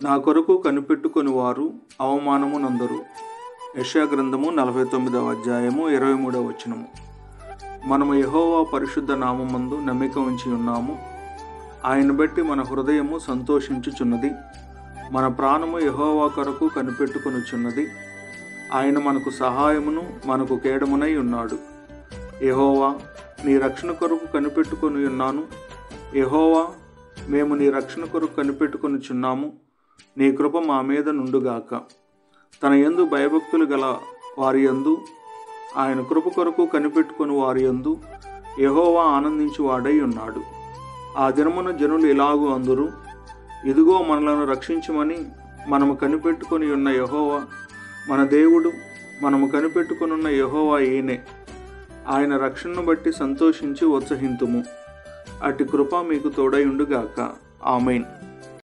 నా కొరకు కనిపెట్టుకొని వారు అవమానము నందరు. యెషయా గ్రంథము 49వ అధ్యాయము 23వ వచనము. మనము యెహోవా పరిశుద్ధ నామమందు నమ్మిక ఉంచి ఉన్నాము. ఆయన బట్టి మన హృదయము సంతోషించుచున్నది. మన ప్రాణము యెహోవా కొరకు కనిపెట్టుకొనుచున్నది. ఆయన మనకు సహాయమును మనకు కేడమునై ఉన్నాడు. యెహోవా, నీ రక్షణ కొరకు కనిపెట్టుకొని ఉన్నాను. యెహోవా, మేము నీ రక్షణ కొరకు కనిపెట్టుకొనుచున్నాము. నీ కృప మా మీద నుండుగాక. తన యందు భయభక్తులు గల వారి యందు, ఆయన కృప కొరకు కనిపెట్టుకొని వారి యందు యెహోవా ఆనందించువాడై ఉన్నాడు. ఆ దినమున జనులు ఇలాగూ అందురు, ఇదిగో మనలను రక్షించమని మనము కనిపెట్టుకొని ఉన్న యెహోవా మన దేవుడు. మనము కనిపెట్టుకొనున్న యెహోవా ఈయనే. ఆయన రక్షణను బట్టి సంతోషించి ఉత్సహింతుము. అట్టి కృప మీకు తోడై ఉండుగాక. ఆమేన్.